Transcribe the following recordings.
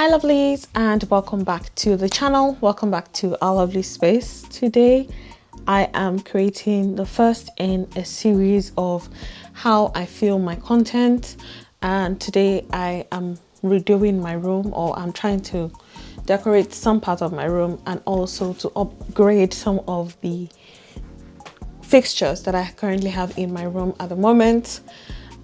Hi lovelies, and welcome back to the channel. Welcome back to our lovely space. Today I am creating the first in a series of how I film my content, and today I am redoing my room, or I'm trying to decorate some part of my room and also to upgrade some of the fixtures that I currently have in my room at the moment.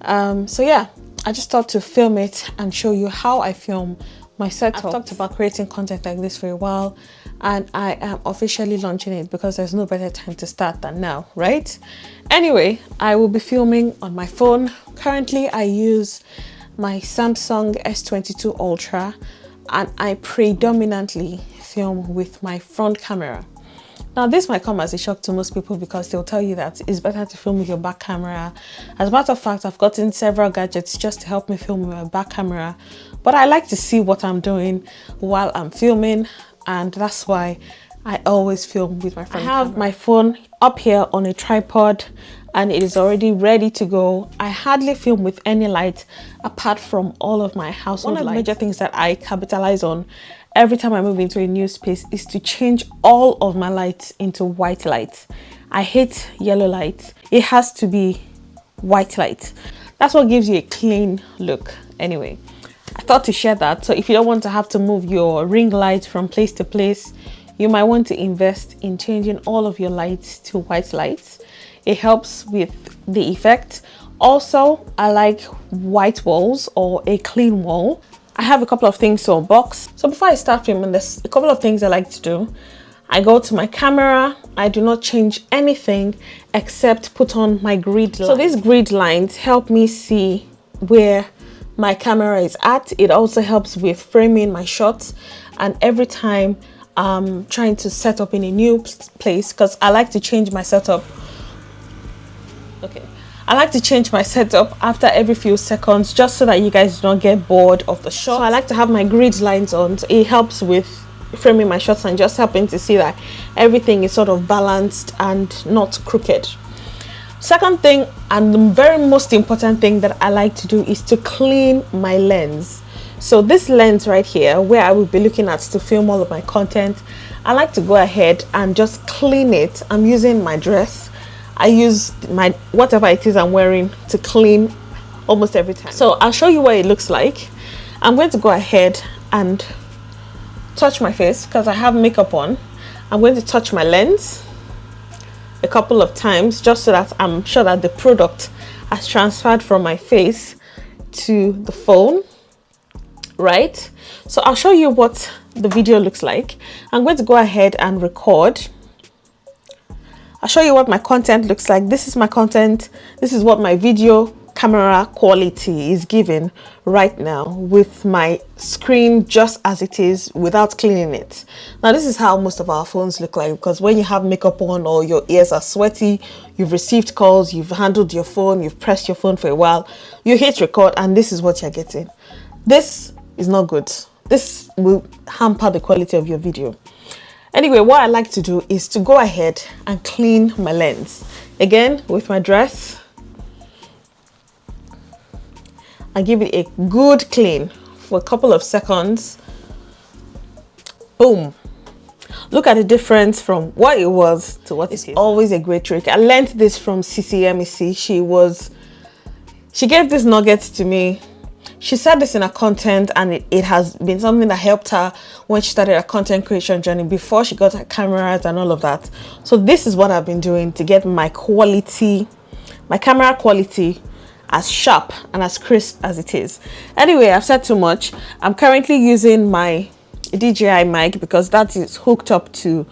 So yeah, I just thought to film it and show you how I film my setup. I've talked about creating content like this for a while, and I am officially launching it because there's no better time to start than now, right? Anyway, I will be filming on my phone. Currently, I use my Samsung S22 Ultra, and I predominantly film with my front camera. Now, this might come as a shock to most people because they'll tell you that it's better to film with your back camera. As a matter of fact, I've gotten several gadgets just to help me film with my back camera, but I like to see what I'm doing while I'm filming, and that's why I always film with my front camera. I have my phone up here on a tripod and it is already ready to go. I hardly film with any light apart from all of my household lights. One of the major things that I capitalize on every time I move into a new space is to change all of my lights into white lights. I hate yellow lights. It has to be white light. That's what gives you a clean look. Anyway, I thought to share that. So if you don't want to have to move your ring light from place to place, you might want to invest in changing all of your lights to white lights. It helps with the effect. Also, I like white walls or a clean wall. I have a couple of things to unbox. So before I start filming, there's a couple of things I like to do. I go to my camera. I do not change anything except put on my grid lines. So these grid lines help me see where my camera is at. It also helps with framing my shots, and every time I'm trying to set up in a new place, because I like to change my setup. I like to change my setup after every few seconds just so that you guys don't get bored of the shot. So I like to have my grid lines on. So it helps with framing my shots and just helping to see that everything is sort of balanced and not crooked. Second thing, and the very most important thing that I like to do, is to clean my lens. So this lens right here, where I will be looking at to film all of my content, I like to go ahead and just clean it. I'm using my dress. I use my whatever it is I'm wearing to clean almost every time. So I'll show you what it looks like. I'm going to go ahead and touch my face because I have makeup on. I'm going to touch my lens a couple of times just so that I'm sure that the product has transferred from my face to the phone, right? So I'll show you what the video looks like. I'm going to go ahead and record. I'll show you what my content looks like. This is my content. This is what my video camera quality is giving right now with my screen just as it is without cleaning it. Now this is how most of our phones look like, because when you have makeup on or your ears are sweaty, you've received calls, you've handled your phone, you've pressed your phone for a while, you hit record, and this is what you're getting. This is not good. This will hamper the quality of your video. Anyway, what I like to do is to go ahead and clean my lens. Again, with my dress, I give it a good clean for a couple of seconds. Boom. Look at the difference from what it was to what it is. Always a great trick. I learned this from CCMEC. She gave this nugget to me. She said this in her content, and it has been something that helped her when she started her content creation journey before she got her cameras and all of that. So this is what I've been doing to get my camera quality as sharp and as crisp as it is. Anyway, I've said too much. I'm currently using my DJI mic because that is hooked up to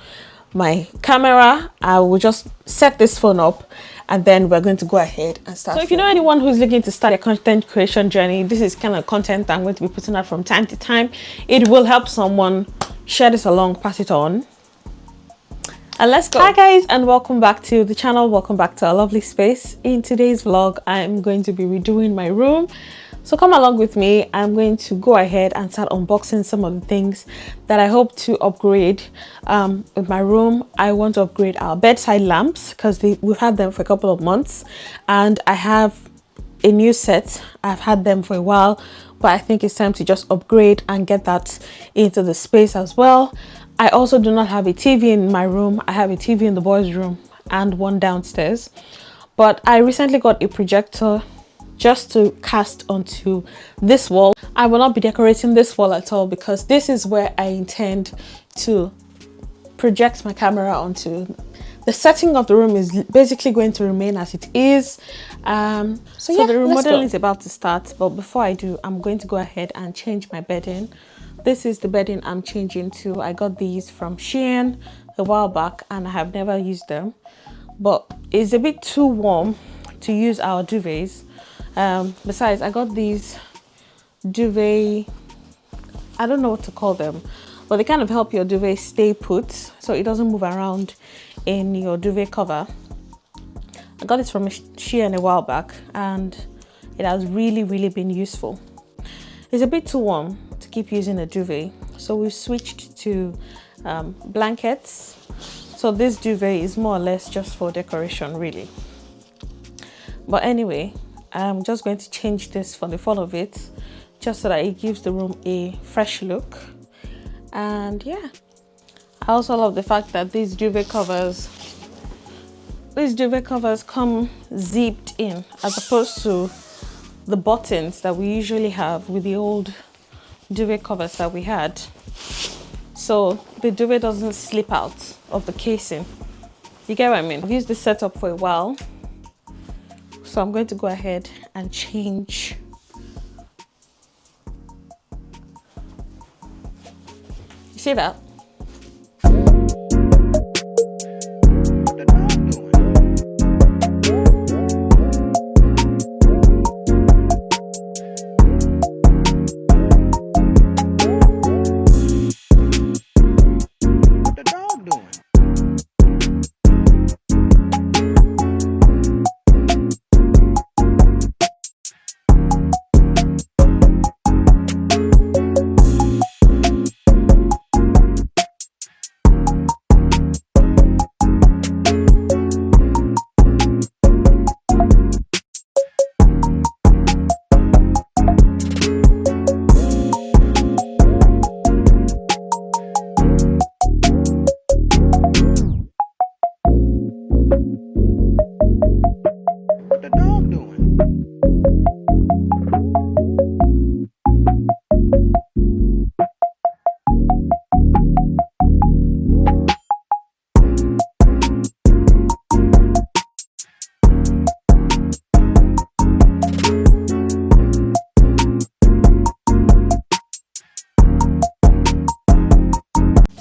my camera. I will just set this phone up and then we're going to go ahead and start. So if you know anyone who's looking to start a content creation journey, this is kind of content I'm going to be putting out from time to time. It will help someone. Share this along, pass it on, and let's go. Hi guys, and welcome back to the channel. Welcome back to our lovely space. In today's vlog, I'm going to be redoing my room. So come along with me. I'm going to go ahead and start unboxing some of the things that I hope to upgrade with my room. I want to upgrade our bedside lamps because we've had them for a couple of months, and I have a new set. I've had them for a while, but I think it's time to just upgrade and get that into the space as well. I also do not have a TV in my room. I have a TV in the boys' room and one downstairs, but I recently got a projector just to cast onto this wall. I will not be decorating this wall at all because this is where I intend to project my camera onto. The setting of the room is basically going to remain as it is. So yeah, the remodeling is about to start, but before I do, I'm going to go ahead and change my bedding. This is the bedding I'm changing to. I got these from Shein a while back and I have never used them, but it's a bit too warm to use our duvets. Besides, I got these duvet, I don't know what to call them, but they kind of help your duvet stay put so it doesn't move around in your duvet cover. I got this from Shein a while back and it has really been useful. It's a bit too warm to keep using a duvet, so we've switched to blankets. So this duvet is more or less just for decoration really. But anyway, I'm just going to change this for the fall of it, just so that it gives the room a fresh look. And yeah, I also love the fact that these duvet covers come zipped in, as opposed to the buttons that we usually have with the old duvet covers that we had. So the duvet doesn't slip out of the casing. You get what I mean? I've used this setup for a while, so I'm going to go ahead and change. You see that?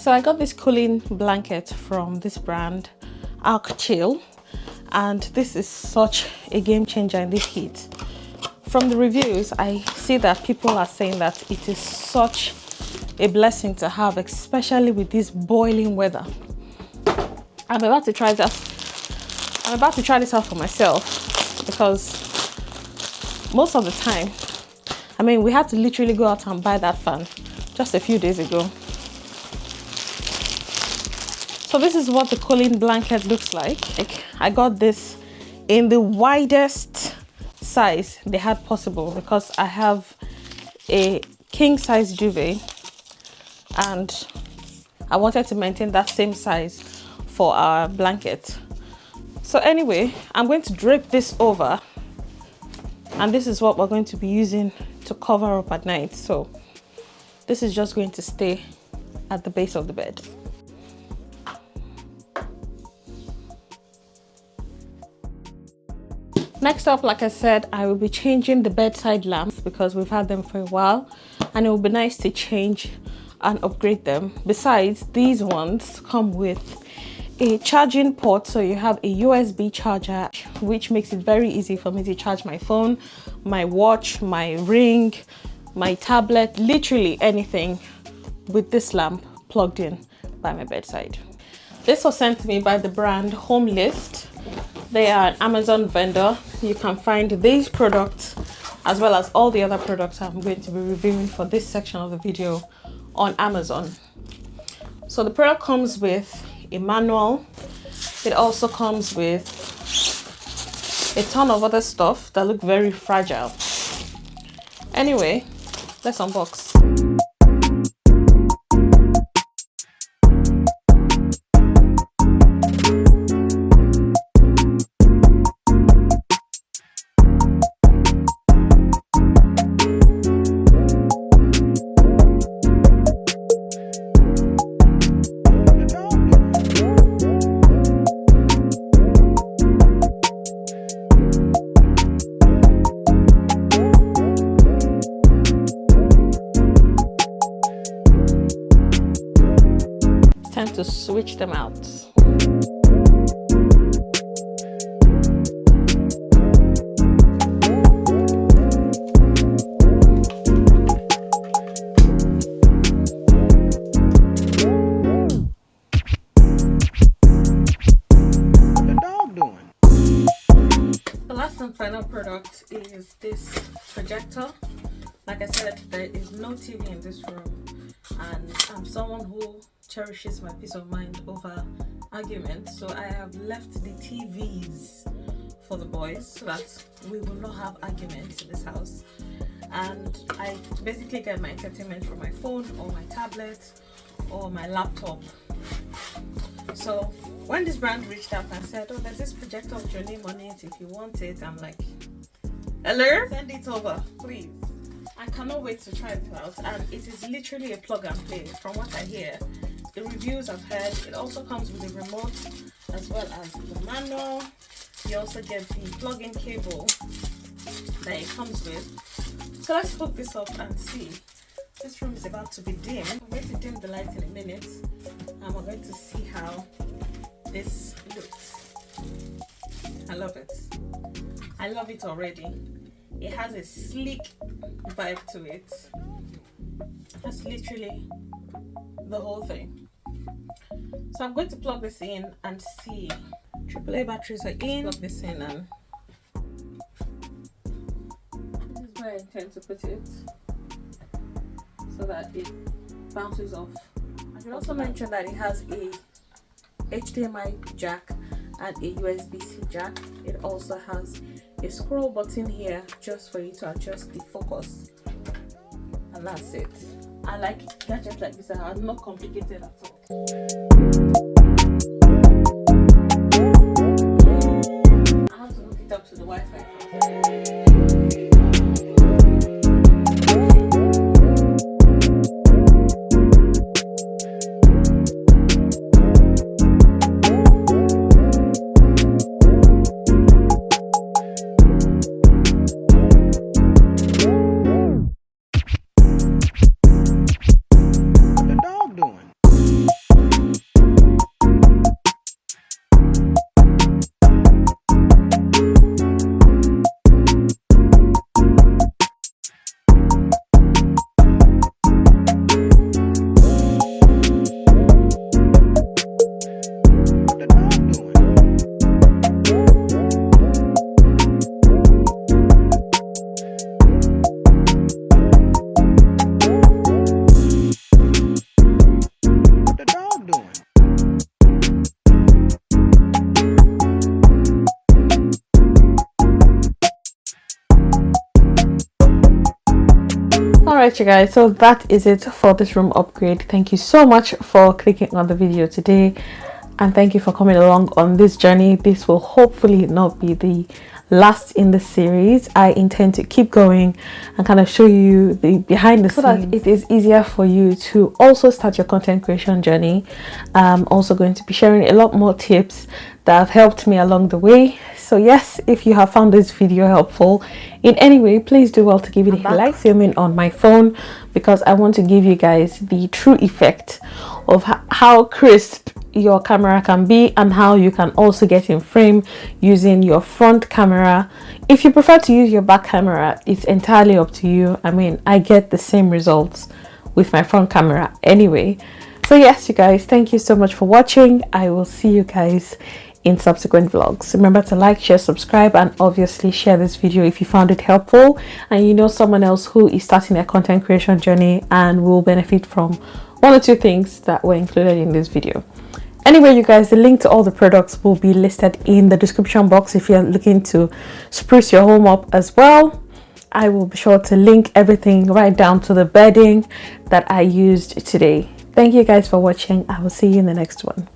So I got this cooling blanket from this brand, Arc Chill, and this is such a game changer in this heat. From the reviews, I see that people are saying that it is such a blessing to have, especially with this boiling weather. I'm about to try this out for myself, because most of the time, I mean, we had to literally go out and buy that fan just a few days ago. So this is what the cooling blanket looks like. I got this in the widest size they had possible, because I have a king size duvet and I wanted to maintain that same size for our blanket. So anyway, I'm going to drape this over, and this is what we're going to be using to cover up at night. So this is just going to stay at the base of the bed. Next up, like I said, I will be changing the bedside lamps because we've had them for a while and it would be nice to change and upgrade them. Besides, these ones come with a charging port, so you have a USB charger, which makes it very easy for me to charge my phone, my watch, my ring, my tablet, literally anything with this lamp plugged in by my bedside. This was sent to me by the brand Home List. They are an Amazon vendor. You can find these products as well as all the other products I'm going to be reviewing for this section of the video on Amazon. So the product comes with a manual. It also comes with a ton of other stuff that look very fragile. Anyway, Let's unbox. Time to switch them out. The last and final product is this projector. Like I said, there is no TV in this room, and I'm someone who cherishes my peace of mind over arguments, so I have left the TVs for the boys so that we will not have arguments in this house. And I basically get my entertainment from my phone or my tablet or my laptop. So when this brand reached out and said, oh, there's this projector with your name on it, if you want it, I'm like, hello, send it over please. I cannot wait to try it out, and it is literally a plug and play. From what I hear, the reviews I've heard, it also comes with a remote as well as the manual. You also get the plug-in cable that it comes with. So let's hook this up and see. This room is about to be dim. I'm going to dim the light in a minute, and we're going to see how this looks. I love it. I love it already. It has a sleek vibe to it. That's literally the whole thing. So I'm going to plug this in and see. AAA batteries are in. Plug this in, and this is where I intend to put it so that it bounces off. I should also mention that it has a HDMI jack and a USB-C jack. It also has a scroll button here just for you to adjust the focus, and that's it. I like gadgets like this that are not complicated at all. I have to hook it up to the Wi-Fi first. Alright you guys, so that is it for this room upgrade. Thank you so much for clicking on the video today, and thank you for coming along on this journey. This will hopefully not be the last in the series. I intend to keep going and kind of show you the behind the scenes so that it is easier for you to also start your content creation journey. I'm also going to be sharing a lot more tips that have helped me along the way. So yes, if you have found this video helpful in any way, please do well to give it a like. Filming on my phone because I want to give you guys the true effect of how crisp your camera can be and how you can also get in frame using your front camera. If you prefer to use your back camera, it's entirely up to you. I mean, I get the same results with my front camera anyway. So yes, you guys, thank you so much for watching. I will see you guys in subsequent vlogs. Remember to like, share, subscribe, and obviously share this video if you found it helpful and you know someone else who is starting their content creation journey and will benefit from one or two things that were included in this video. Anyway, you guys, the link to all the products will be listed in the description box if you're looking to spruce your home up as well. I will be sure to link everything right down to the bedding that I used today. Thank you guys for watching. I will see you in the next one.